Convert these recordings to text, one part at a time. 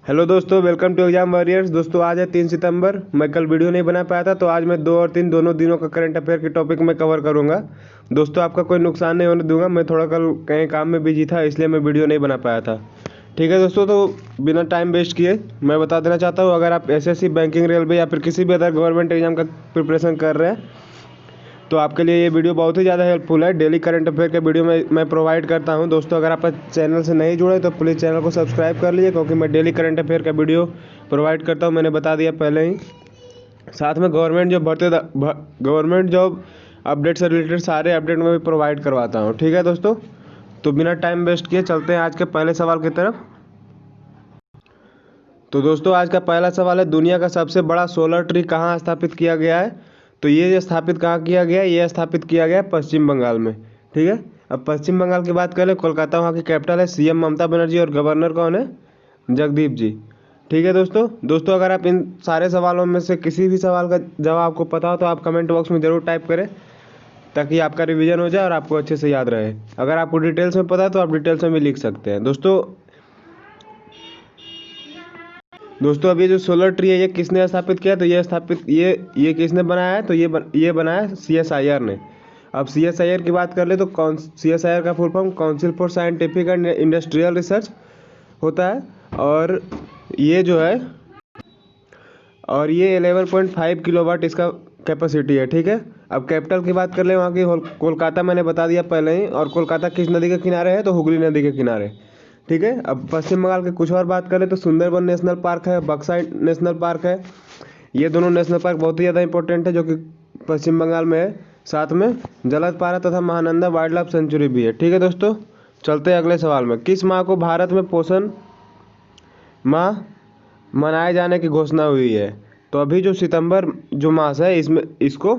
Hello दोस्तों, welcome to exam warriors. दोस्तों आज है 3 सितंबर। मैं कल वीडियो नहीं बना पाया था, तो आज मैं 2 और 3 दोनों दिनों का करंट अफेयर के टॉपिक में कवर करूंगा। दोस्तों आपका कोई नुकसान नहीं होने दूंगा। मैं थोड़ा कल कहीं काम में बिजी था, इसलिए मैं वीडियो नहीं बना पाया था। ठीक है दोस्तों, तो बिना टाइम वेस्ट किए मैं बता देना चाहता हूँ, अगर आप एसएससी, बैंकिंग, रेलवे या फिर किसी भी अदर गवर्नमेंट एग्जाम का प्रिपरेशन कर रहे हैं तो आपके लिए ये वीडियो बहुत ही ज़्यादा हेल्पफुल है। डेली करंट अफेयर के वीडियो मैं प्रोवाइड करता हूं। दोस्तों अगर आप चैनल से नहीं जुड़े तो प्लीज़ चैनल को सब्सक्राइब कर लीजिए, क्योंकि मैं डेली करंट अफेयर का वीडियो प्रोवाइड करता हूं। मैंने बता दिया पहले ही। साथ में गवर्नमेंट जॉब अपडेट से रिलेटेड सारे अपडेट मैं भी प्रोवाइड करवाता हूँ। ठीक है दोस्तों, तो बिना टाइम वेस्ट किए चलते हैं आज के पहले सवाल की तरफ। तो दोस्तों आज का पहला सवाल है, दुनिया का सबसे बड़ा सोलर ट्री कहाँ स्थापित किया गया है? तो ये स्थापित कहाँ किया गया है? ये स्थापित किया गया है पश्चिम बंगाल में। ठीक है, अब पश्चिम बंगाल की बात करें, कोलकाता वहाँ की कैपिटल है। सीएम ममता बनर्जी और गवर्नर कौन है? जगदीप जी। ठीक है दोस्तों अगर आप इन सारे सवालों में से किसी भी सवाल का जवाब आपको पता हो तो आप कमेंट बॉक्स में ज़रूर टाइप करें, ताकि आपका रिवीजन हो जाए और आपको अच्छे से याद रहे। अगर आपको डिटेल्स में पता है तो आप डिटेल्स में भी लिख सकते हैं। दोस्तों अब ये जो सोलर ट्री है ये किसने स्थापित किया? तो ये किसने बनाया है? तो ये बनाया है CSIR ने। अब CSIR की बात कर ले तो कौन CSIR का full form council for scientific and industrial research होता है। और ये जो है और ये 11.5 किलोवाट इसका कैपेसिटी है। ठीक है, अब कैपिटल की बात कर ले, वहाँ की कोलकाता मैंने बता दिया पहले ही। और कोलकाता किस नदी के किनारे है? तो हुगली नदी के किनारे। ठीक है, अब पश्चिम बंगाल के कुछ और बात करें तो सुंदरबन नेशनल पार्क है, बक्सा नेशनल पार्क है। ये दोनों नेशनल पार्क बहुत ही ज़्यादा इंपॉर्टेंट है, जो कि पश्चिम बंगाल में है। साथ में जलदपारा तथा महानंदा वाइल्ड लाइफ सेंचुरी भी है। ठीक है दोस्तों, चलते हैं अगले सवाल में। किस माह को भारत में पोषण माह मनाए जाने की घोषणा हुई है? तो अभी जो सितंबर जो मास है इसमें इसको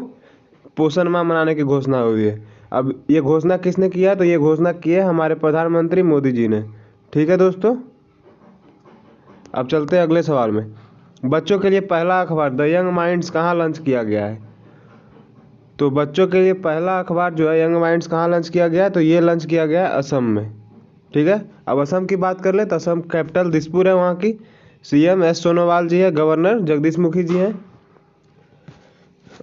पोषण माह मनाने की घोषणा हुई है। अब ये घोषणा किसने किया? तो ये घोषणा की है हमारे प्रधानमंत्री मोदी जी ने। ठीक है दोस्तों, अब चलते हैं अगले सवाल में। बच्चों के लिए पहला अखबार द यंग माइंड्स कहाँ लॉन्च किया गया है? तो बच्चों के लिए पहला अखबार जो है यंग माइंड्स कहाँ लॉन्च किया गया है? तो ये लॉन्च किया गया है असम में। ठीक है, अब असम की बात कर ले तो असम कैपिटल दिसपुर है। वहाँ की CM S सोनोवाल जी है, गवर्नर जगदीश मुखी जी हैं।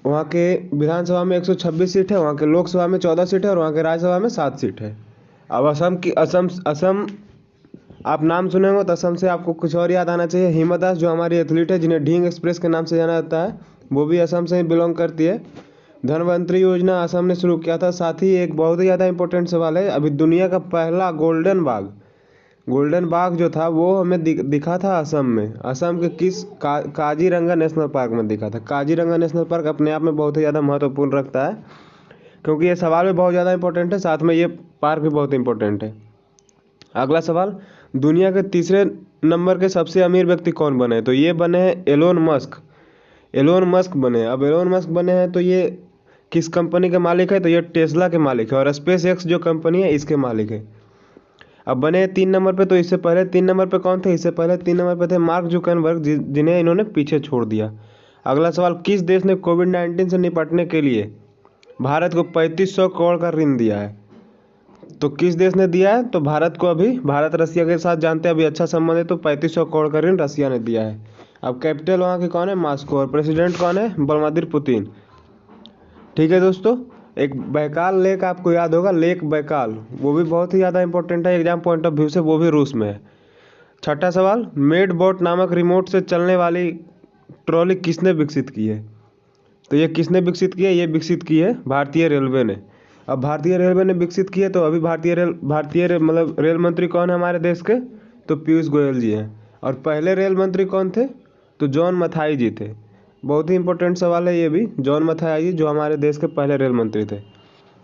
वहाँ के विधानसभा में 126 सीट है, वहाँ के लोकसभा में 14 सीट है और वहाँ के राज्यसभा में 7 सीट है। अब असम आप नाम सुने हो तो असम से आपको कुछ और याद आना चाहिए। हिमा दास जो हमारी एथलीट है, जिन्हें ढींग एक्सप्रेस के नाम से जाना जाता है, वो भी असम से ही बिलोंग करती है। धनवंतरी योजना असम ने शुरू किया था। साथ ही एक बहुत ही ज़्यादा इंपॉर्टेंट सवाल है, अभी दुनिया का पहला गोल्डन बाघ जो था वो हमें दिखा था असम में। असम के काजीरंगा नेशनल पार्क में दिखा था। काजीरंगा नेशनल पार्क अपने आप में बहुत ही ज़्यादा महत्वपूर्ण रखता है, क्योंकि ये सवाल भी बहुत ज़्यादा इंपॉर्टेंट है, साथ में ये पार्क भी बहुत इंपॉर्टेंट है। अगला सवाल, दुनिया के तीसरे नंबर के सबसे अमीर व्यक्ति कौन बने? तो ये बने हैं एलोन मस्क बने। अब एलोन मस्क बने हैं तो ये किस कंपनी के मालिक है? तो ये टेस्ला के मालिक है और SpaceX जो कंपनी है इसके मालिक है। अब बने 3 नंबर पे, तो इससे पहले 3 नंबर पे कौन थे? इससे पहले 3 नंबर पे थे मार्क जुकरबर्ग, जिन्हें इन्होंने पीछे छोड़ दिया। अगला सवाल, किस देश ने कोविड-19 से निपटने के लिए भारत को 3500 करोड़ का ऋण दिया है? तो किस देश ने दिया है? तो भारत को। अभी भारत रसिया के साथ जानते हैं अभी अच्छा संबंध है, तो 3500 करोड़ का ऋण रसिया ने दिया है। अब कैपिटल वहाँ की कौन है? मॉस्को। और प्रेसिडेंट कौन है? Vladimir Putin. ठीक है दोस्तों, एक बैकाल लेक आपको याद होगा, लेक बैकाल, वो भी बहुत ही ज़्यादा इंपॉर्टेंट है एग्जाम पॉइंट ऑफ व्यू से, वो भी रूस में है। छठा सवाल, मेड बोट नामक रिमोट से चलने वाली ट्रॉली किसने विकसित की है? तो ये किसने विकसित की है? ये विकसित की है भारतीय रेलवे ने। अब भारतीय रेलवे ने विकसित की है, तो अभी मतलब रेल मंत्री कौन है हमारे देश के? तो पीयूष गोयल जी हैं। और पहले रेल मंत्री कौन थे? तो जॉन मथाई जी थे। बहुत ही इंपॉर्टेंट सवाल है ये भी, जॉन मथाई जी जो हमारे देश के पहले रेल मंत्री थे।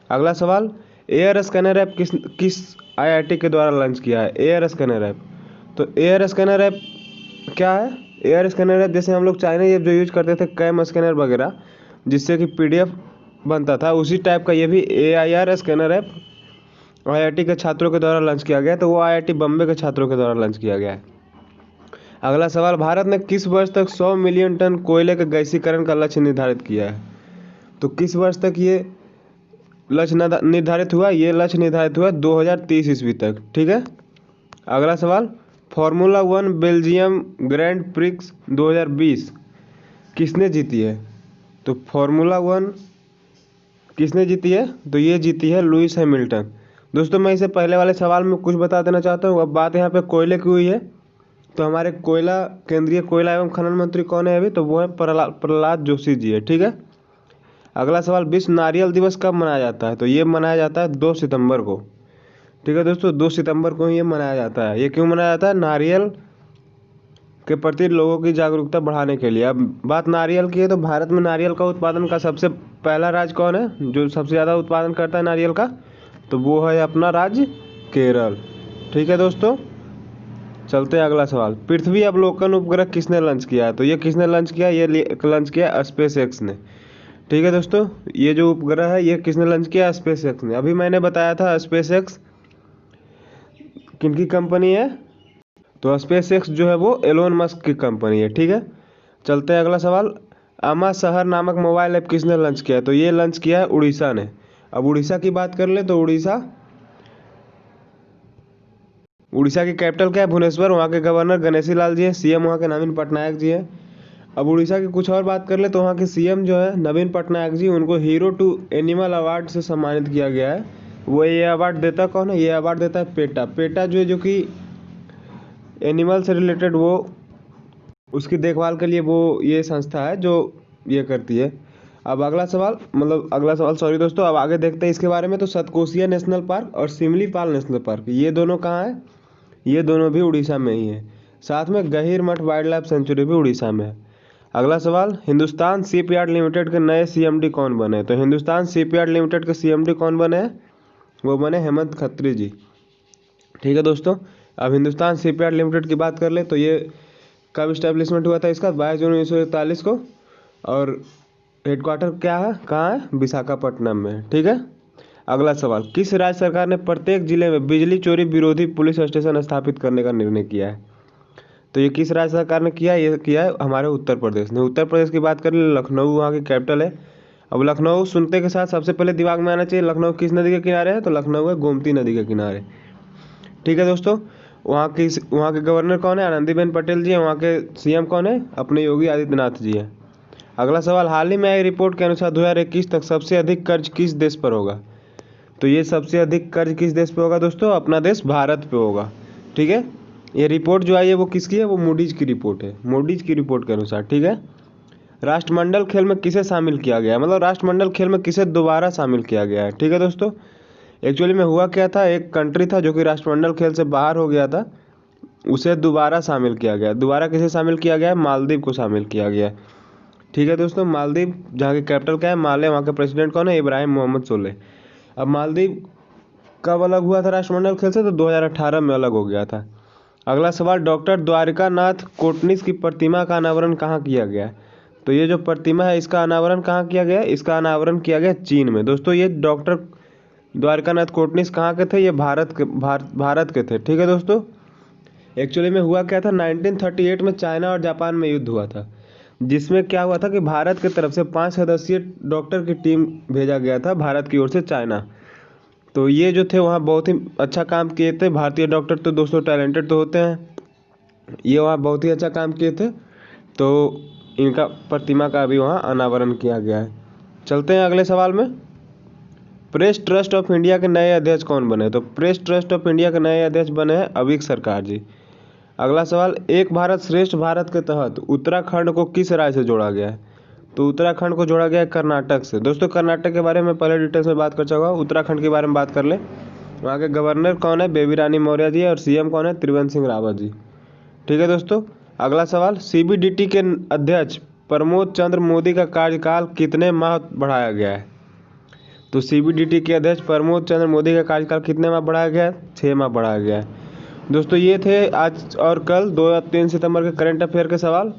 अगला सवाल, एयर स्कैनर ऐप किस IIT के द्वारा लॉन्च किया है? Air scanner app. तो एयर स्कैनर ऐप क्या है? एयर स्कैनर ऐप जैसे हम लोग चाइनीज ऐप जो यूज करते थे कैम स्कैनर वगैरह, जिससे कि PDF बनता था, उसी टाइप का ये भी AIR स्कैनर ऐप IIT के छात्रों के द्वारा लॉन्च किया गया। तो वो IIT बम्बे के छात्रों के द्वारा लॉन्च किया गया है। अगला सवाल, भारत ने किस वर्ष तक 100 मिलियन टन कोयले के गैसीकरण का लक्ष्य निर्धारित किया है? तो किस वर्ष तक ये लक्ष्य निर्धारित हुआ? ये लक्ष्य निर्धारित हुआ 2030 ईस्वी तक। ठीक है, अगला सवाल, फार्मूला 1 बेल्जियम ग्रैंड प्रिक्स 2020 किसने जीती है? तो फार्मूला 1 किसने जीती है? तो ये जीती है लुइस हैमिल्टन। दोस्तों मैं इसे पहले वाले सवाल में कुछ बता देना चाहता हूँ। अब बात यहाँ पे कोयले की हुई है, तो हमारे केंद्रीय कोयला एवं खनन मंत्री कौन है अभी? तो वो है प्रहलाद जोशी जी है। ठीक है। अगला सवाल, विश्व नारियल दिवस कब मनाया जाता है? तो ये मनाया जाता है 2 सितंबर को। ठीक है दोस्तों, 2 सितंबर को ही ये मनाया जाता है। ये क्यों मनाया जाता है? नारियल के प्रति लोगों की जागरूकता बढ़ाने के लिए। अब बात नारियल की है, तो भारत में नारियल का उत्पादन का सबसे पहला राज्य कौन है जो सबसे ज़्यादा उत्पादन करता है नारियल का? तो वो है अपना राज्य केरल। ठीक है दोस्तों, चलते हैं अगला सवाल। पृथ्वी अवलोकन उपग्रह किसने लॉन्च किया है? तो ये किसने लॉन्च किया? ये लॉन्च किया स्पेस एक्स ने। ठीक है दोस्तों, ये जो उपग्रह है ये किसने लॉन्च किया? स्पेस एक्स ने। अभी मैंने बताया था स्पेस एक्स किनकी कंपनी है? तो स्पेस एक्स जो है वो एलोन मस्क की कंपनी है। ठीक है, चलते हैं अगला सवाल। अमा शहर नामक मोबाइल ऐप किसने लॉन्च किया है? तो ये लॉन्च किया है उड़ीसा ने। अब उड़ीसा की बात कर ले तो उड़ीसा की कैपिटल क्या है? भुवनेश्वर। वहाँ के गवर्नर गणेशी लाल जी है, सीएम वहाँ के नवीन पटनायक जी है। अब उड़ीसा की कुछ और बात कर ले तो वहाँ के सीएम जो है नवीन पटनायक जी, उनको हीरो टू एनिमल अवार्ड से सम्मानित किया गया है। वो ये अवार्ड देता कौन है? ये अवार्ड देता है पेटा जो कि एनिमल से रिलेटेड वो उसकी देखभाल के लिए वो ये संस्था है जो ये करती है। अब अगला सवाल सॉरी दोस्तों, अब आगे देखते हैं इसके बारे में। तो सतकोसिया नेशनल पार्क और सिमलीपाल नेशनल पार्क ये दोनों कहाँ है? ये दोनों भी उड़ीसा में ही है। साथ में गहीर मठ वाइल्ड लाइफ सेंचुरी भी उड़ीसा में है। अगला सवाल, हिंदुस्तान शिपयार्ड लिमिटेड के नए सीएमडी कौन बने? तो हिंदुस्तान शिपयार्ड लिमिटेड के सीएमडी कौन बने हैं? वो बने हेमंत खत्री जी। ठीक है दोस्तों, अब हिंदुस्तान शिपयार्ड लिमिटेड की बात कर ले तो ये कब इस्टेब्लिशमेंट हुआ था इसका? 22 जून 1941 को। और हेडक्वार्टर क्या है, कहाँ है? विशाखापट्टनम में। ठीक है। अगला सवाल, किस राज्य सरकार ने प्रत्येक जिले में बिजली चोरी विरोधी पुलिस स्टेशन स्थापित करने का निर्णय किया है? तो ये किस राज्य सरकार ने किया? ये किया है हमारे उत्तर प्रदेश ने। उत्तर प्रदेश की बात करें, लखनऊ वहाँ की कैपिटल है। अब लखनऊ सुनते के साथ सबसे पहले दिमाग में आना चाहिए लखनऊ किस नदी के किनारे है? तो लखनऊ है गोमती नदी के किनारे। ठीक है दोस्तों, वहाँ के गवर्नर कौन है? आनंदीबेन पटेल जी हैं। वहाँ के सीएम कौन है? अपने योगी आदित्यनाथ जी हैं। अगला सवाल, हाल ही में आई रिपोर्ट के अनुसार 2021 तक सबसे अधिक कर्ज किस देश पर होगा? तो ये सबसे अधिक कर्ज किस देश पे होगा दोस्तों? अपना देश भारत पे होगा। ठीक है, ये रिपोर्ट जो आई है वो किसकी है? वो मूडीज की रिपोर्ट है, मूडीज की रिपोर्ट के अनुसार। ठीक है। राष्ट्रमंडल खेल में किसे शामिल किया गया? मतलब राष्ट्रमंडल खेल में किसे दोबारा शामिल किया गया है? ठीक है दोस्तों, एक्चुअली में हुआ क्या था, एक कंट्री था जो कि राष्ट्रमंडल खेल से बाहर हो गया था, उसे दोबारा शामिल किया गया। दोबारा किसे शामिल किया गया है? मालदीव को शामिल किया गया। ठीक है दोस्तों, मालदीव जहाँ की कैपिटल क्या है? माले। वहाँ के प्रेसिडेंट कौन है? इब्राहिम मोहम्मद सोलेह। अब मालदीव कब अलग हुआ था राष्ट्रमंडल खेल से? तो 2018 में अलग हो गया था। अगला सवाल, डॉक्टर द्वारिकानाथ कोटनिस की प्रतिमा का अनावरण कहाँ किया गया? तो ये जो प्रतिमा है इसका अनावरण कहाँ किया गया? इसका अनावरण किया गया चीन में। दोस्तों ये डॉक्टर द्वारिकानाथ कोटनिस कहाँ के थे? ये भारत के थे। ठीक है दोस्तों, एक्चुअली में हुआ क्या था, 1938 में चाइना और जापान में युद्ध हुआ था, जिसमें क्या हुआ था कि भारत की तरफ से 5 सदस्यीय डॉक्टर की टीम भेजा गया था भारत की ओर से चाइना। तो ये जो थे वहाँ बहुत ही अच्छा काम किए थे। भारतीय डॉक्टर तो दोस्तों टैलेंटेड तो होते हैं, ये वहाँ बहुत ही अच्छा काम किए थे, तो इनका प्रतिमा का भी वहाँ अनावरण किया गया है। चलते हैं अगले सवाल में। प्रेस ट्रस्ट ऑफ इंडिया के नए अध्यक्ष कौन बने? तो प्रेस ट्रस्ट ऑफ इंडिया के नए अध्यक्ष बने हैं अविक सरकार जी। अगला सवाल, एक भारत श्रेष्ठ भारत के तहत उत्तराखंड को किस राज्य से जोड़ा गया है? तो उत्तराखंड को जोड़ा गया है कर्नाटक से। दोस्तों कर्नाटक के बारे में पहले डिटेल्स में बात कर चुका हूँ, उत्तराखंड के बारे में बात कर ले। वहाँ के गवर्नर कौन है? बेबी रानी मौर्य जी, और सीएम कौन है? त्रिवेंद्र सिंह रावत जी। ठीक है दोस्तों, अगला सवाल, सीबीडीटी के अध्यक्ष प्रमोद चंद्र मोदी का कार्यकाल कितने माह बढ़ाया गया है? तो सीबीडीटी के अध्यक्ष प्रमोद चंद्र मोदी का कार्यकाल कितने माह बढ़ाया गया है? 6 माह बढ़ाया गया है। दोस्तों ये थे आज और कल 2 और 3 सितंबर के करंट अफेयर के सवाल।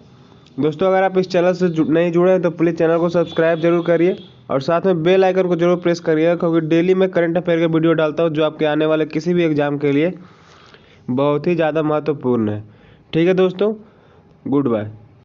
दोस्तों अगर आप इस चैनल से नहीं जुड़े हैं तो प्लीज़ चैनल को सब्सक्राइब जरूर करिए और साथ में बेल आइकन को जरूर प्रेस करिएगा, क्योंकि डेली मैं करंट अफेयर के वीडियो डालता हूँ जो आपके आने वाले किसी भी एग्जाम के लिए बहुत ही ज़्यादा महत्वपूर्ण है। ठीक है दोस्तों, गुड बाय।